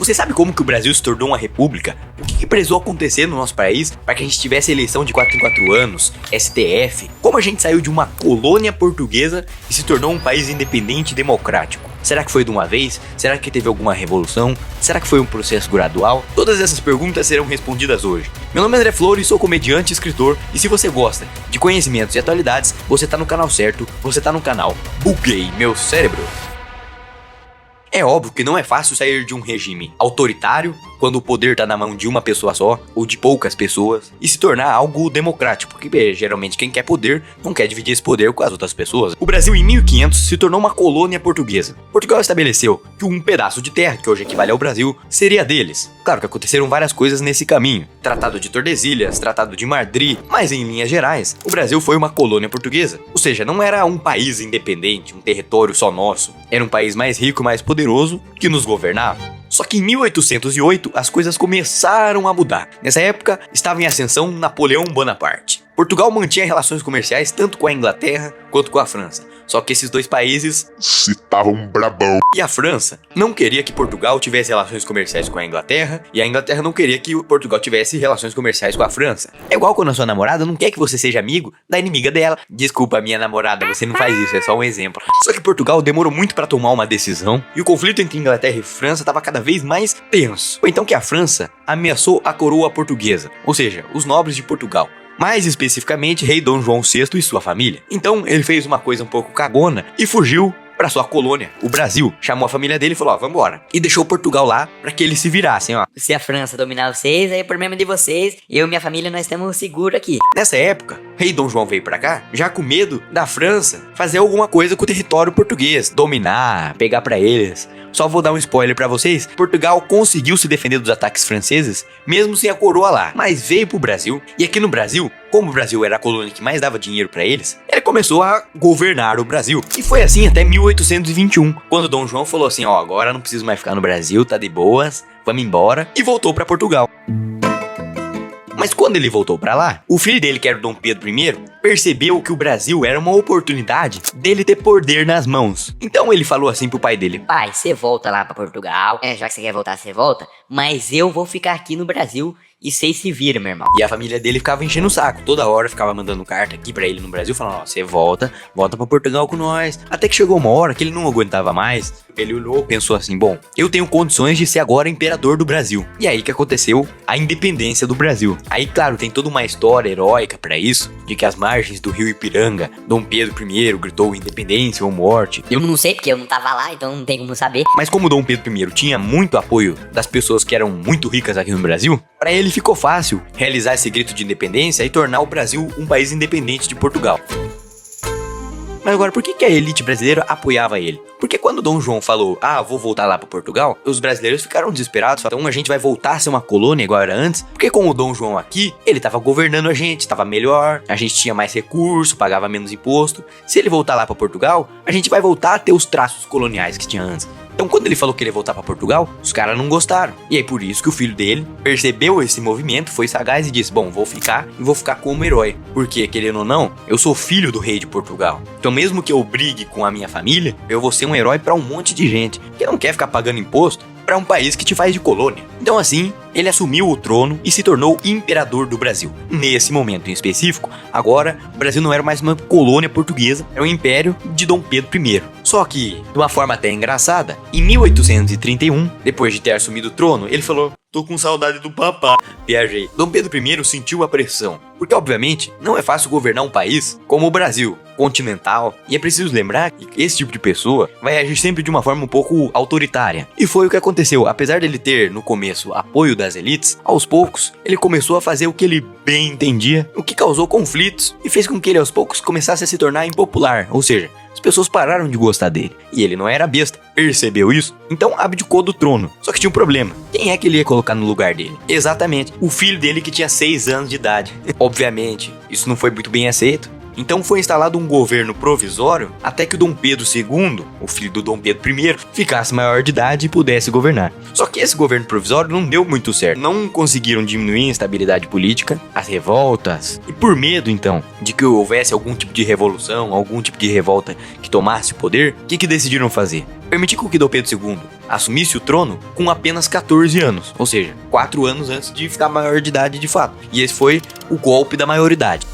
Você sabe como que o Brasil se tornou uma república? O que precisou acontecer no nosso país para que a gente tivesse eleição de 4 em 4 anos, STF? Como a gente saiu de uma colônia portuguesa e se tornou um país independente e democrático? Será que foi de uma vez? Será que teve alguma revolução? Será que foi um processo gradual? Todas essas perguntas serão respondidas hoje. Meu nome é André Flores, sou comediante e escritor, e se você gosta de conhecimentos e atualidades, você tá no canal certo, você tá no canal Buguei Meu Cérebro. É óbvio que não é fácil sair de um regime autoritário, quando o poder tá na mão de uma pessoa só, ou de poucas pessoas, e se tornar algo democrático, porque geralmente quem quer poder não quer dividir esse poder com as outras pessoas. O Brasil em 1500 se tornou uma colônia portuguesa. Portugal estabeleceu que um pedaço de terra, que hoje equivale ao Brasil, seria deles. Claro que aconteceram várias coisas nesse caminho. Tratado de Tordesilhas, Tratado de Madrid, mas em linhas gerais, o Brasil foi uma colônia portuguesa. Ou seja, não era um país independente, um território só nosso. Era um país mais rico e mais poderoso que nos governava. Só que em 1808 as coisas começaram a mudar. Nessa época estava em ascensão Napoleão Bonaparte. Portugal mantinha relações comerciais tanto com a Inglaterra quanto com a França. Só que esses dois países estavam brabão. E a França não queria que Portugal tivesse relações comerciais com a Inglaterra, e a Inglaterra não queria que Portugal tivesse relações comerciais com a França. É igual quando a sua namorada não quer que você seja amigo da inimiga dela. Desculpa, minha namorada, você não faz isso, é só um exemplo. Só que Portugal demorou muito para tomar uma decisão, e o conflito entre Inglaterra e França estava cada vez mais tenso. Foi então que a França ameaçou a coroa portuguesa, ou seja, os nobres de Portugal. Mais especificamente, rei Dom João VI e sua família. Então ele fez uma coisa um pouco cagona e fugiu para sua colônia, o Brasil. Chamou a família dele e falou, ó, vambora. E deixou Portugal lá para que eles se virassem, ó. Se a França dominar vocês, aí é problema de vocês. Eu e minha família, nós estamos seguros aqui. Nessa época, rei Dom João veio pra cá, já com medo da França fazer alguma coisa com o território português. Dominar, pegar pra eles. Só vou dar um spoiler pra vocês. Portugal conseguiu se defender dos ataques franceses, mesmo sem a coroa lá. Mas veio pro Brasil, e aqui no Brasil, como o Brasil era a colônia que mais dava dinheiro pra eles, ele começou a governar o Brasil. E foi assim até 1821, quando Dom João falou assim, ó, agora não preciso mais ficar no Brasil, tá de boas, vamos embora. E voltou pra Portugal. Mas quando ele voltou pra lá, o filho dele, que era o Dom Pedro I, percebeu que o Brasil era uma oportunidade dele ter poder nas mãos. Então ele falou assim pro pai dele, pai, você volta lá pra Portugal, já que você quer voltar, você volta, mas eu vou ficar aqui no Brasil e vocês se viram, meu irmão. E a família dele ficava enchendo o saco, toda hora ficava mandando carta aqui pra ele no Brasil, falando, ó, você volta pra Portugal com nós. Até que chegou uma hora que ele não aguentava mais, ele olhou e pensou assim, bom, eu tenho condições de ser agora imperador do Brasil. E aí que aconteceu a independência do Brasil. Aí, claro, tem toda uma história heróica pra isso, de que as margens do rio Ipiranga, Dom Pedro I gritou independência ou morte. Eu não sei porque eu não tava lá, então não tem como saber. Mas como Dom Pedro I tinha muito apoio das pessoas que eram muito ricas aqui no Brasil, pra ele ficou fácil realizar esse grito de independência e tornar o Brasil um país independente de Portugal. Mas agora, por que a elite brasileira apoiava ele? Porque quando Dom João falou, vou voltar lá pra Portugal, os brasileiros ficaram desesperados, falaram, então a gente vai voltar a ser uma colônia igual era antes? Porque com o Dom João aqui, ele tava governando a gente, tava melhor, a gente tinha mais recurso, pagava menos imposto. Se ele voltar lá pra Portugal, a gente vai voltar a ter os traços coloniais que tinha antes. Então quando ele falou que ele ia voltar pra Portugal, os caras não gostaram. E aí por isso que o filho dele percebeu esse movimento, foi sagaz e disse, bom, vou ficar como herói. Porque, querendo ou não, eu sou filho do rei de Portugal. Então mesmo que eu brigue com a minha família, eu vou ser um herói pra um monte de gente que não quer ficar pagando imposto para um país que te faz de colônia. Então assim, ele assumiu o trono e se tornou imperador do Brasil. Nesse momento em específico, agora o Brasil não era mais uma colônia portuguesa, era um império de Dom Pedro I. Só que, de uma forma até engraçada, em 1831, depois de ter assumido o trono, ele falou, tô com saudade do papá. Viajei. Dom Pedro I sentiu a pressão, porque obviamente não é fácil governar um país como o Brasil, continental, e é preciso lembrar que esse tipo de pessoa vai agir sempre de uma forma um pouco autoritária. E foi o que aconteceu. Apesar dele ter, no começo, apoio das elites, aos poucos, ele começou a fazer o que ele bem entendia, o que causou conflitos e fez com que ele aos poucos começasse a se tornar impopular, ou seja, as pessoas pararam de gostar dele. E ele não era besta, percebeu isso, então abdicou do trono. Só que tinha um problema. Quem é que ele ia colocar no lugar dele? Exatamente, o filho dele que tinha 6 anos de idade. Obviamente, isso não foi muito bem aceito. Então foi instalado um governo provisório até que o Dom Pedro II, o filho do Dom Pedro I, ficasse maior de idade e pudesse governar. Só que esse governo provisório não deu muito certo. Não conseguiram diminuir a instabilidade política, as revoltas, e por medo então de que houvesse algum tipo de revolução, algum tipo de revolta que tomasse o poder, o que decidiram fazer? Permitir que Dom Pedro II assumisse o trono com apenas 14 anos, ou seja, 4 anos antes de ficar maior de idade de fato. E esse foi o golpe da maioridade.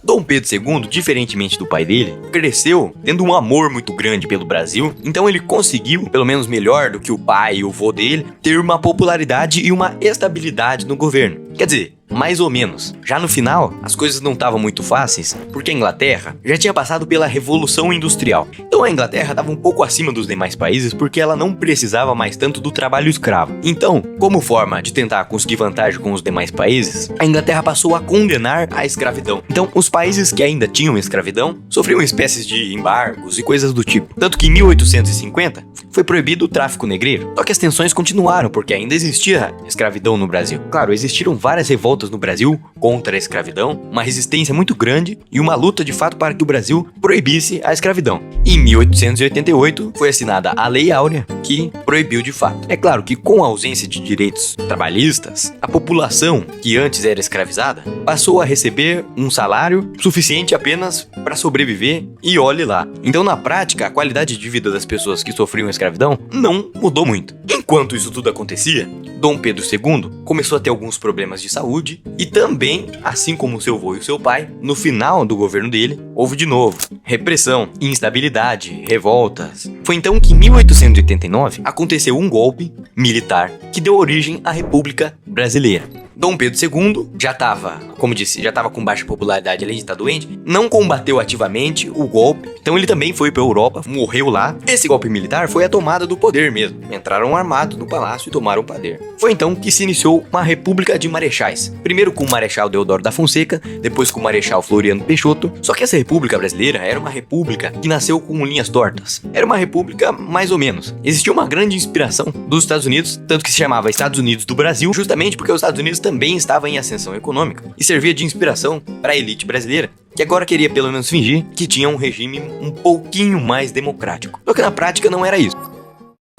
Dom Pedro II, diferentemente do pai dele, cresceu tendo um amor muito grande pelo Brasil, então ele conseguiu, pelo menos melhor do que o pai e o vô dele, ter uma popularidade e uma estabilidade no governo. Quer dizer, mais ou menos. Já no final, as coisas não estavam muito fáceis, porque a Inglaterra já tinha passado pela Revolução Industrial. Então a Inglaterra estava um pouco acima dos demais países porque ela não precisava mais tanto do trabalho escravo. Então, como forma de tentar conseguir vantagem com os demais países, a Inglaterra passou a condenar a escravidão. Então, os países que ainda tinham escravidão sofriam espécies de embargos e coisas do tipo. Tanto que em 1850 foi proibido o tráfico negreiro. Só que as tensões continuaram porque ainda existia escravidão no Brasil. Claro, existiram várias revoltas no Brasil contra a escravidão, uma resistência muito grande e uma luta de fato para que o Brasil proibisse a escravidão. Em 1888 foi assinada a Lei Áurea, que proibiu de fato. É claro que com a ausência de direitos trabalhistas, a população que antes era escravizada passou a receber um salário suficiente apenas para sobreviver e olhe lá. Então na prática, a qualidade de vida das pessoas que sofriam escravidão não mudou muito. Enquanto isso tudo acontecia, Dom Pedro II começou a ter alguns problemas de saúde e também, assim como seu avô e seu pai, no final do governo dele, houve de novo repressão, instabilidade, revoltas. Foi então que em 1889 aconteceu um golpe militar que deu origem à República Brasileira. Dom Pedro II já estava, como disse, já estava com baixa popularidade, além de estar doente, não combateu ativamente o golpe, então ele também foi para a Europa, morreu lá. Esse golpe militar foi a tomada do poder mesmo. Entraram armados no palácio e tomaram o poder. Foi então que se iniciou uma república de marechais. Primeiro com o Marechal Deodoro da Fonseca, depois com o Marechal Floriano Peixoto. Só que essa república brasileira era uma república que nasceu com linhas tortas. Era uma república mais ou menos. Existia uma grande inspiração dos Estados Unidos, tanto que se chamava Estados Unidos do Brasil, justamente porque os Estados Unidos também estava em ascensão econômica e servia de inspiração para a elite brasileira, que agora queria pelo menos fingir que tinha um regime um pouquinho mais democrático. Só que na prática não era isso.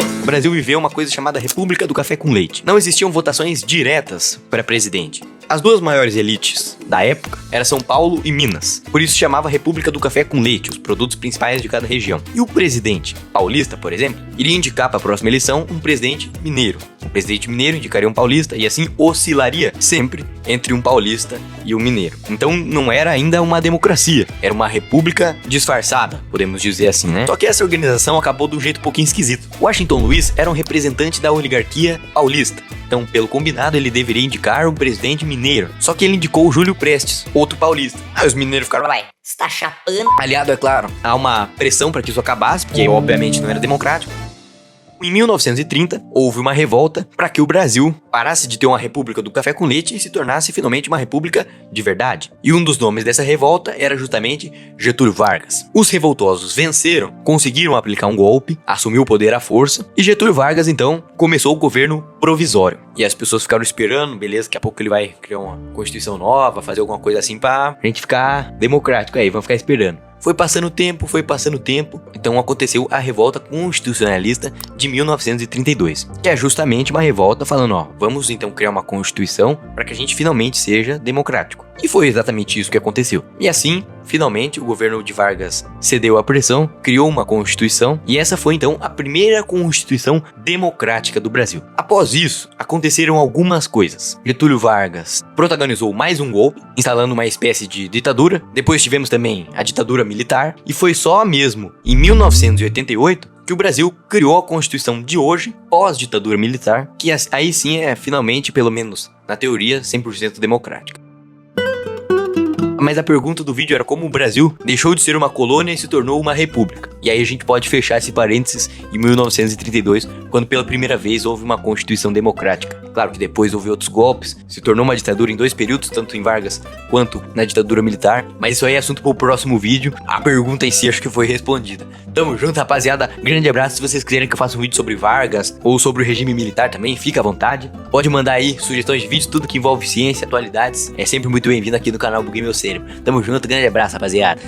O Brasil viveu uma coisa chamada República do Café com Leite. Não existiam votações diretas para presidente. As duas maiores elites da época eram São Paulo e Minas. Por isso se chamava República do Café com Leite, os produtos principais de cada região. E o presidente paulista, por exemplo, iria indicar para a próxima eleição um presidente mineiro. O presidente mineiro indicaria um paulista e assim oscilaria sempre entre um paulista e um mineiro. Então não era ainda uma democracia, era uma república disfarçada, podemos dizer assim, né? Só que essa organização acabou de um jeito um pouquinho esquisito. Washington Luiz era um representante da oligarquia paulista. Então, pelo combinado, ele deveria indicar um presidente mineiro. Só que ele indicou o Júlio Prestes, outro paulista. Aí os mineiros ficaram... Ué, você tá chapando? Aliado, é claro, a uma pressão para que isso acabasse, porque obviamente não era democrático. Em 1930, houve uma revolta para que o Brasil parasse de ter uma república do café com leite e se tornasse finalmente uma república de verdade. E um dos nomes dessa revolta era justamente Getúlio Vargas. Os revoltosos venceram, conseguiram aplicar um golpe, assumiu o poder à força, e Getúlio Vargas, então, começou o governo provisório. E as pessoas ficaram esperando, beleza, daqui a pouco ele vai criar uma constituição nova, fazer alguma coisa assim pra gente ficar democrático aí, vamos ficar esperando. Foi passando o tempo, então aconteceu a Revolta Constitucionalista de 1932, que é justamente uma revolta falando, ó, vamos então criar uma constituição para que a gente finalmente seja democrático. E foi exatamente isso que aconteceu. E assim, finalmente, o governo de Vargas cedeu à pressão, criou uma constituição, e essa foi então a primeira constituição democrática do Brasil. Após isso, aconteceram algumas coisas. Getúlio Vargas protagonizou mais um golpe, instalando uma espécie de ditadura. Depois tivemos também a ditadura militar, e foi só mesmo em 1988 que o Brasil criou a Constituição de hoje, pós-ditadura militar, que aí sim é finalmente, pelo menos na teoria, 100% democrática. Mas a pergunta do vídeo era como o Brasil deixou de ser uma colônia e se tornou uma república. E aí a gente pode fechar esse parênteses em 1932, quando pela primeira vez houve uma constituição democrática. Claro que depois houve outros golpes, se tornou uma ditadura em 2 períodos, tanto em Vargas quanto na ditadura militar. Mas isso aí é assunto para o próximo vídeo. A pergunta em si acho que foi respondida. Tamo junto, rapaziada. Grande abraço. Se vocês quiserem que eu faça um vídeo sobre Vargas ou sobre o regime militar também, fica à vontade. Pode mandar aí sugestões de vídeos, tudo que envolve ciência, atualidades. É sempre muito bem-vindo aqui no canal Buguei Meu CS. cérebro. Tamo junto, grande abraço, rapaziada.